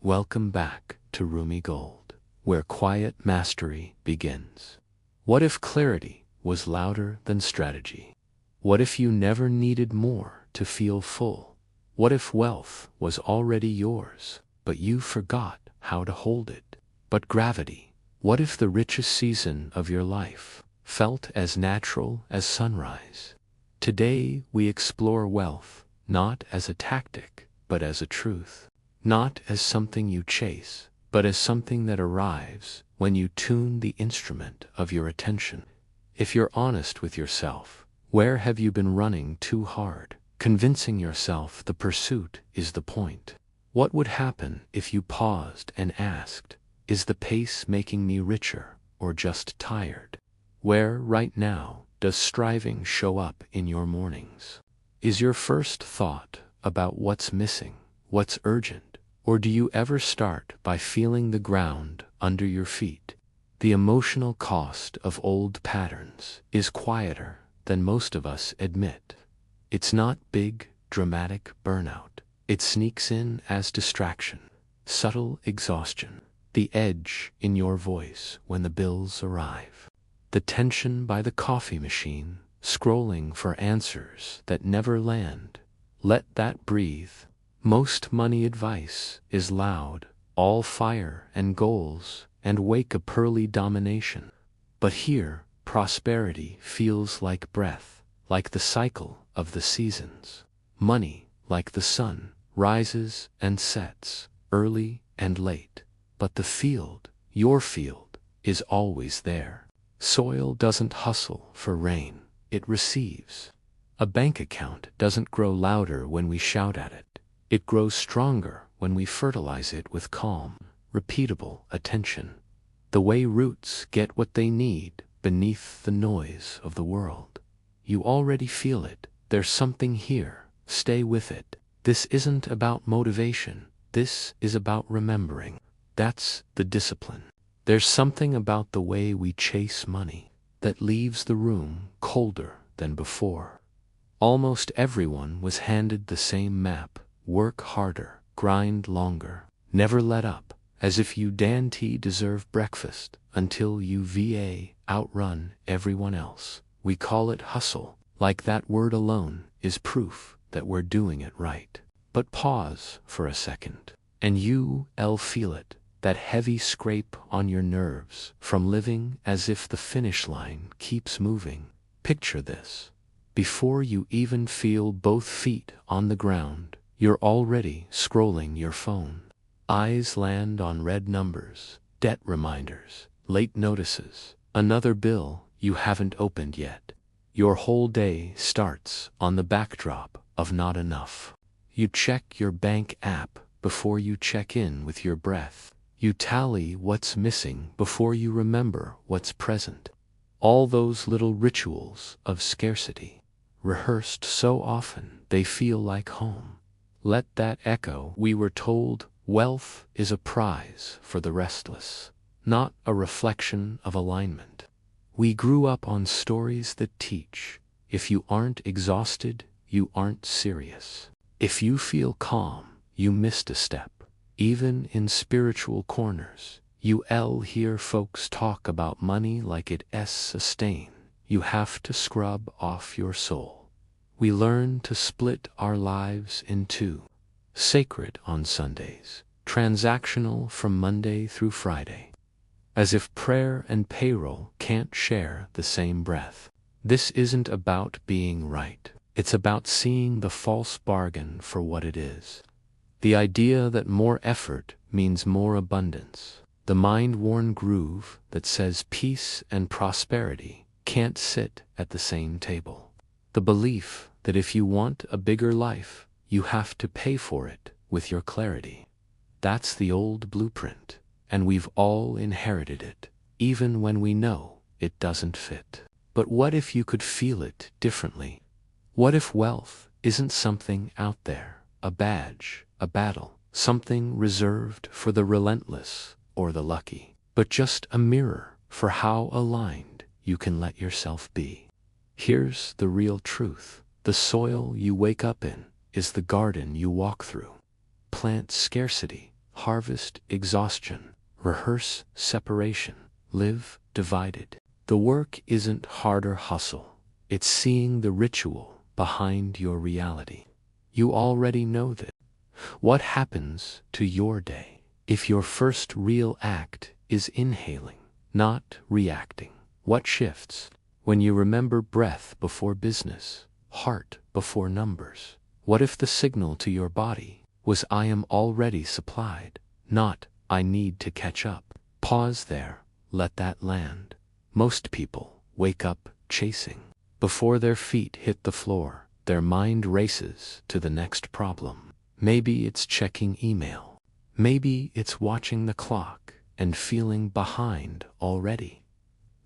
Welcome back to Rumi Gold, where quiet mastery begins. What if clarity was louder than strategy? What if you never needed more to feel full? What if wealth was already yours, but you forgot how to hold it? But gravity, what if the richest season of your life felt as natural as sunrise? Today we explore wealth, not as a tactic, but as a truth. Not as something you chase, but as something that arrives when you tune the instrument of your attention. If you're honest with yourself, where have you been running too hard, convincing yourself the pursuit is the point? What would happen if you paused and asked, is the pace making me richer or just tired? Where, right now, does striving show up in your mornings? Is your first thought about what's missing, what's urgent? Or do you ever start by feeling the ground under your feet? The emotional cost of old patterns is quieter than most of us admit. It's not big, dramatic burnout. It sneaks in as distraction, subtle exhaustion, the edge in your voice when the bills arrive, the tension by the coffee machine, scrolling for answers that never land. Let that breathe. Most money advice is loud, all fire and goals, and wake a pearly domination. But here, prosperity feels like breath, like the cycle of the seasons. Money, like the sun, rises and sets, early and late. But the field, your field, is always there. Soil doesn't hustle for rain, it receives. A bank account doesn't grow louder when we shout at it. It grows stronger when we fertilize it with calm, repeatable attention. The way roots get what they need beneath the noise of the world. You already feel it. There's something here. Stay with it. This isn't about motivation. This is about remembering. That's the discipline. There's something about the way we chase money that leaves the room colder than before. Almost everyone was handed the same map. Work harder, grind longer, never let up, as if you dainty deserve breakfast until you outrun everyone else. We call it hustle, like that word alone is proof that we're doing it right. But pause for a second, and you'll feel it, that heavy scrape on your nerves from living as if the finish line keeps moving. Picture this. Before you even feel both feet on the ground, you're already scrolling your phone. Eyes land on red numbers, debt reminders, late notices, another bill you haven't opened yet. Your whole day starts on the backdrop of not enough. You check your bank app before you check in with your breath. You tally what's missing before you remember what's present. All those little rituals of scarcity, rehearsed so often they feel like home. Let that echo. We were told wealth is a prize for the restless, not a reflection of alignment. We grew up on stories that teach, if you aren't exhausted, you aren't serious. If you feel calm, you missed a step. Even in spiritual corners, you'll hear folks talk about money like it's a stain you have to scrub off your soul. We learn to split our lives in two. Sacred on Sundays, transactional from Monday through Friday. As if prayer and payroll can't share the same breath. This isn't about being right. It's about seeing the false bargain for what it is. The idea that more effort means more abundance. The mind-worn groove that says peace and prosperity can't sit at the same table. The belief that if you want a bigger life, you have to pay for it with your clarity. That's the old blueprint, and we've all inherited it, even when we know it doesn't fit. But what if you could feel it differently? What if wealth isn't something out there, a badge, a battle, something reserved for the relentless or the lucky, but just a mirror for how aligned you can let yourself be? Here's the real truth. The soil you wake up in is the garden you walk through. Plant scarcity, harvest exhaustion, rehearse separation, live divided. The work isn't harder hustle. It's seeing the ritual behind your reality. You already know that. What happens to your day if your first real act is inhaling, not reacting? What shifts when you remember breath before business, heart before numbers? What if the signal to your body was I am already supplied, not I need to catch up? Pause there, let that land. Most people wake up chasing. Before their feet hit the floor, their mind races to the next problem. Maybe it's checking email. Maybe it's watching the clock and feeling behind already.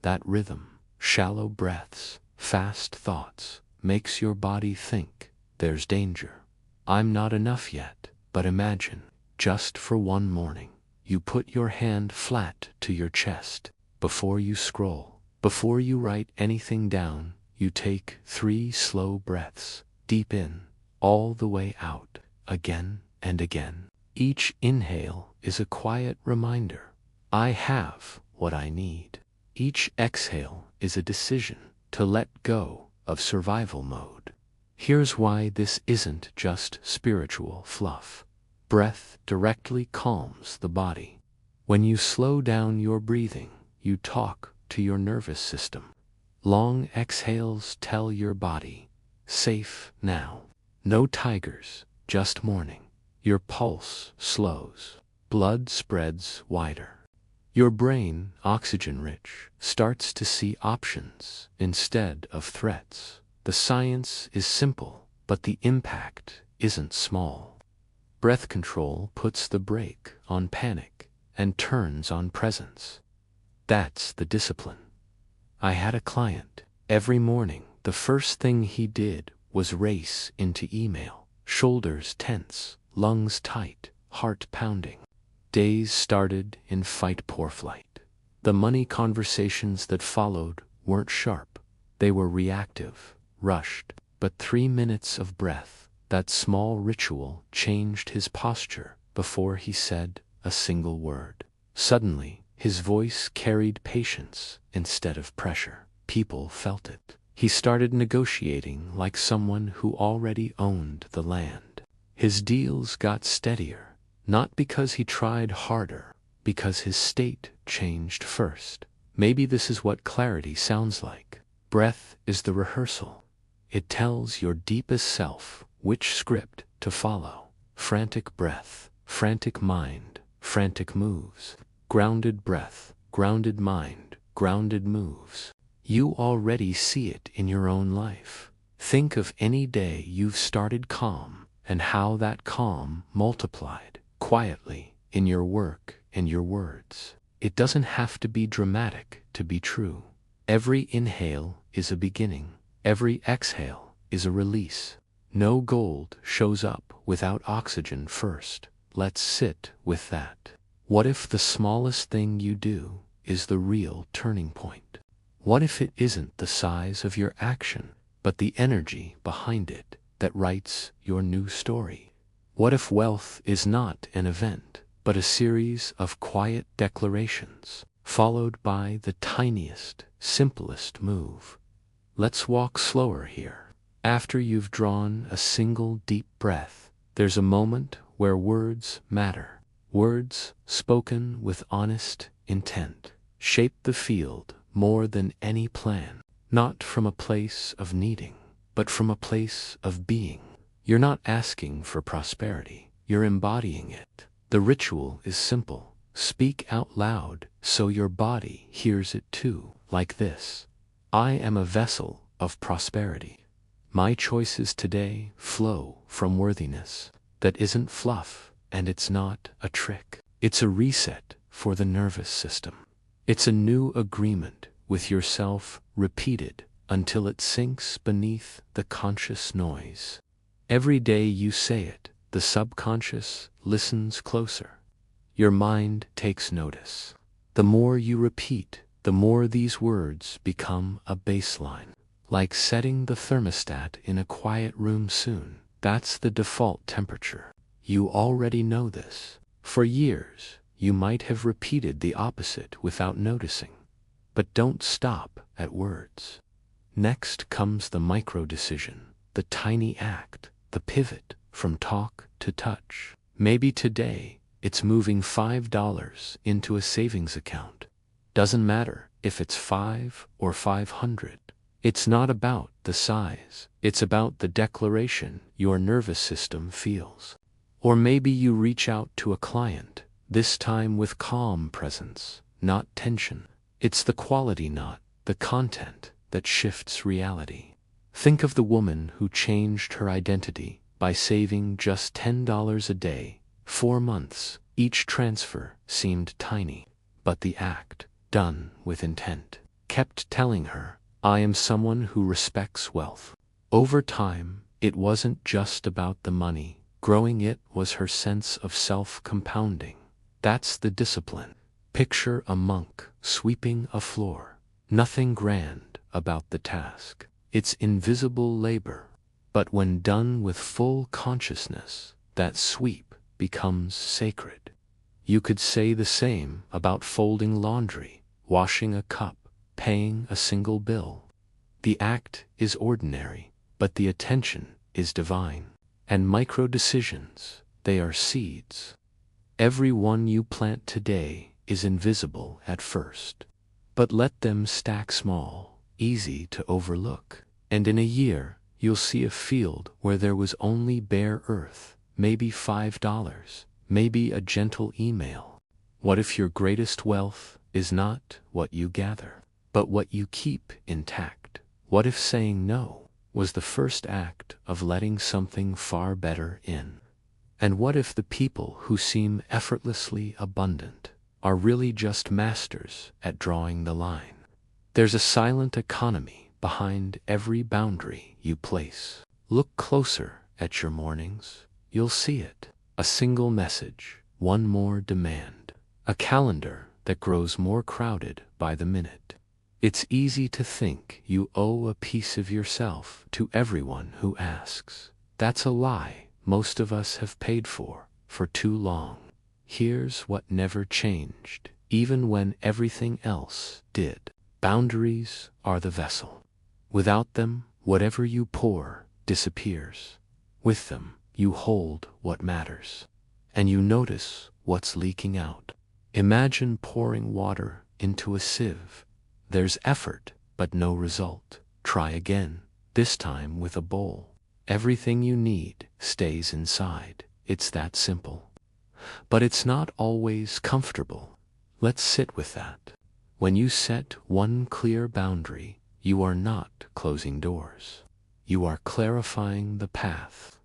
That rhythm, shallow breaths, fast thoughts, makes your body think there's danger. I'm not enough yet, but imagine, just for one morning, you put your hand flat to your chest. Before you scroll, before you write anything down, you take 3 slow breaths, deep in, all the way out, again and again. Each inhale is a quiet reminder, I have what I need. Each exhale is a decision to let go of survival mode. Here's why this isn't just spiritual fluff. Breath directly calms the body. When you slow down your breathing, you talk to your nervous system. Long exhales tell your body, safe now. No tigers, just morning. Your pulse slows. Blood spreads wider. Your brain, oxygen-rich, starts to see options instead of threats. The science is simple, but the impact isn't small. Breath control puts the brake on panic and turns on presence. That's the discipline. I had a client. Every morning, the first thing he did was race into email. Shoulders tense, lungs tight, heart pounding. Days started in fight-poor-flight. The money conversations that followed weren't sharp. They were reactive, rushed. But 3 minutes of breath, that small ritual, changed his posture before he said a single word. Suddenly, his voice carried patience instead of pressure. People felt it. He started negotiating like someone who already owned the land. His deals got steadier, not because he tried harder, because his state changed first. Maybe this is what clarity sounds like. Breath is the rehearsal. It tells your deepest self which script to follow. Frantic breath, frantic mind, frantic moves. Grounded breath, grounded mind, grounded moves. You already see it in your own life. Think of any day you've started calm and how that calm multiplied quietly in your work and your words. It doesn't have to be dramatic to be true. Every inhale is a beginning. Every exhale is a release. No gold shows up without oxygen first. Let's sit with that. What if the smallest thing you do is the real turning point? What if it isn't the size of your action, but the energy behind it that writes your new story? What if wealth is not an event, but a series of quiet declarations, followed by the tiniest, simplest move? Let's walk slower here. After you've drawn a single deep breath, there's a moment where words matter. Words spoken with honest intent shape the field more than any plan, not from a place of needing, but from a place of being. You're not asking for prosperity, you're embodying it. The ritual is simple. Speak out loud so your body hears it too, like this. I am a vessel of prosperity. My choices today flow from worthiness. That isn't fluff, and it's not a trick. It's a reset for the nervous system. It's a new agreement with yourself, repeated until it sinks beneath the conscious noise. Every day you say it, the subconscious listens closer. Your mind takes notice. The more you repeat, the more these words become a baseline. Like setting the thermostat in a quiet room soon. That's the default temperature. You already know this. For years, you might have repeated the opposite without noticing. But don't stop at words. Next comes the micro-decision, the tiny act, the pivot from talk to touch. Maybe today, it's moving $5 into a savings account. Doesn't matter if it's 5 or 500. It's not about the size. It's about the declaration your nervous system feels. Or maybe you reach out to a client, this time with calm presence, not tension. It's the quality, not the content, that shifts reality. Think of the woman who changed her identity by saving just $10 a day, 4 months. Each transfer seemed tiny, but the act, done with intent, kept telling her, I am someone who respects wealth. Over time, it wasn't just about the money. Growing it was her sense of self-compounding. That's the discipline. Picture a monk sweeping a floor. Nothing grand about the task. It's invisible labor. But when done with full consciousness, that sweep becomes sacred. You could say the same about folding laundry, washing a cup, paying a single bill. The act is ordinary, but the attention is divine. And micro-decisions, they are seeds. Every one you plant today is invisible at first. But let them stack small, easy to overlook. And in a year, you'll see a field where there was only bare earth, maybe $5, maybe a gentle email. What if your greatest wealth is not what you gather, but what you keep intact? What if saying no was the first act of letting something far better in? And what if the people who seem effortlessly abundant are really just masters at drawing the line? There's a silent economy behind every boundary you place. Look closer at your mornings. You'll see it. A single message, one more demand. A calendar that grows more crowded by the minute. It's easy to think you owe a piece of yourself to everyone who asks. That's a lie most of us have paid for too long. Here's what never changed, even when everything else did. Boundaries are the vessel. Without them, whatever you pour disappears. With them, you hold what matters. And you notice what's leaking out. Imagine pouring water into a sieve. There's effort, but no result. Try again, this time with a bowl. Everything you need stays inside. It's that simple. But it's not always comfortable. Let's sit with that. When you set one clear boundary, you are not closing doors. You are clarifying the path.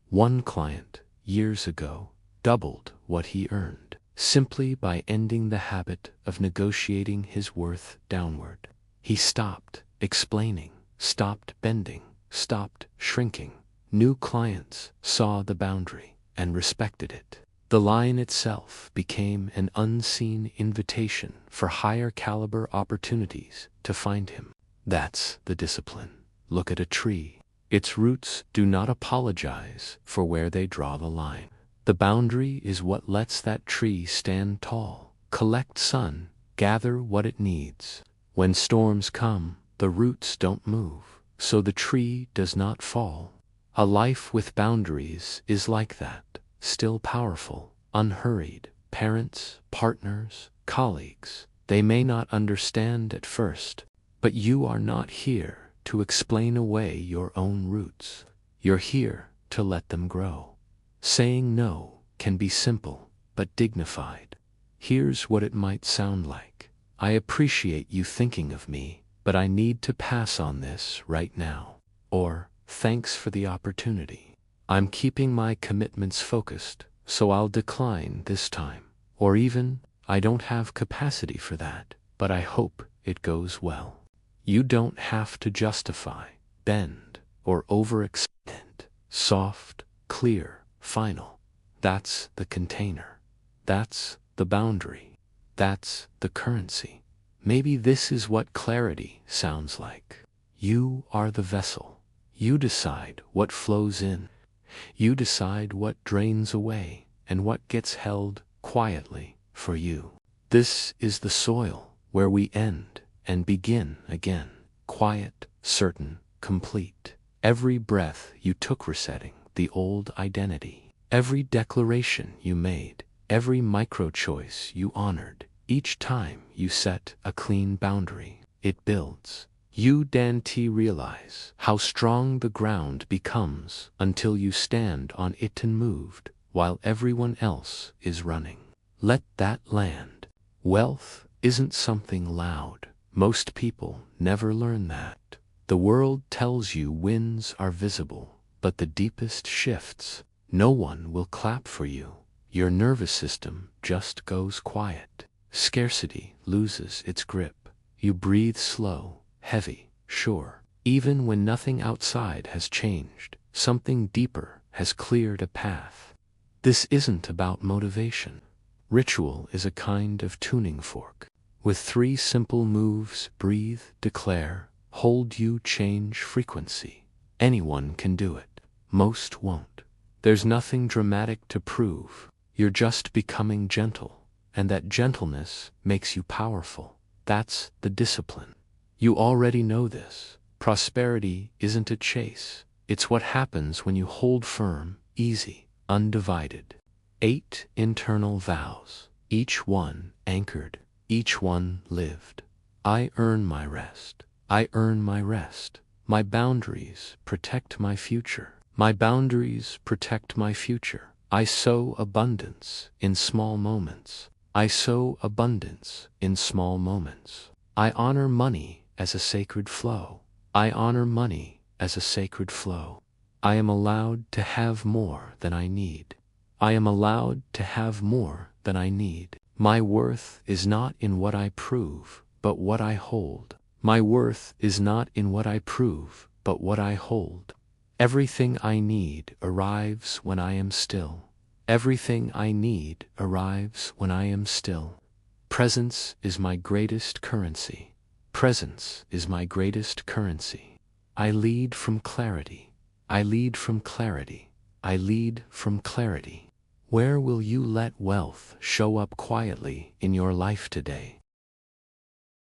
One client, years ago, doubled what he earned, simply by ending the habit of negotiating his worth downward. He stopped explaining, stopped bending, stopped shrinking. New clients saw the boundary and respected it. The line itself became an unseen invitation for higher caliber opportunities to find him. That's the discipline. Look at a tree. Its roots do not apologize for where they draw the line. The boundary is what lets that tree stand tall, collect sun, gather what it needs. When storms come, the roots don't move, so the tree does not fall. A life with boundaries is like that, still powerful, unhurried. Parents, partners, colleagues, they may not understand at first, but you are not here to explain away your own roots. You're here to let them grow. Saying no can be simple, but dignified. Here's what it might sound like. I appreciate you thinking of me, but I need to pass on this right now. Or, thanks for the opportunity. I'm keeping my commitments focused, so I'll decline this time. Or even, I don't have capacity for that, but I hope it goes well. You don't have to justify, bend, or overextend. Soft, clear, final. That's the container. That's the boundary. That's the currency. Maybe this is what clarity sounds like. You are the vessel. You decide what flows in. You decide what drains away and what gets held quietly for you. This is the soil where we end and begin again, quiet, certain, complete. Every breath you took resetting the old identity. Every declaration you made, every micro-choice you honored, each time you set a clean boundary, it builds. You don't realize how strong the ground becomes until you stand on it unmoved while everyone else is running. Let that land. Wealth isn't something loud. Most people never learn that. The world tells you wins are visible, but the deepest shifts, no one will clap for you. Your nervous system just goes quiet. Scarcity loses its grip. You breathe slow, heavy, sure. Even when nothing outside has changed, something deeper has cleared a path. This isn't about motivation. Ritual is a kind of tuning fork. With 3 simple moves: breathe, declare, hold. You change frequency. Anyone can do it. Most won't. There's nothing dramatic to prove. You're just becoming gentle, and that gentleness makes you powerful. That's the discipline. You already know this. Prosperity isn't a chase. It's what happens when you hold firm, easy, undivided. 8 internal vows, each one anchored, each one lived. I earn my rest. I earn my rest. My boundaries protect my future. My boundaries protect my future. I sow abundance in small moments. I sow abundance in small moments. I honor money as a sacred flow. I honor money as a sacred flow. I am allowed to have more than I need. I am allowed to have more than I need. My worth is not in what I prove, but what I hold. My worth is not in what I prove, but what I hold. Everything I need arrives when I am still. Everything I need arrives when I am still. Presence is my greatest currency. Presence is my greatest currency. I lead from clarity. I lead from clarity. I lead from clarity. Where will you let wealth show up quietly in your life today?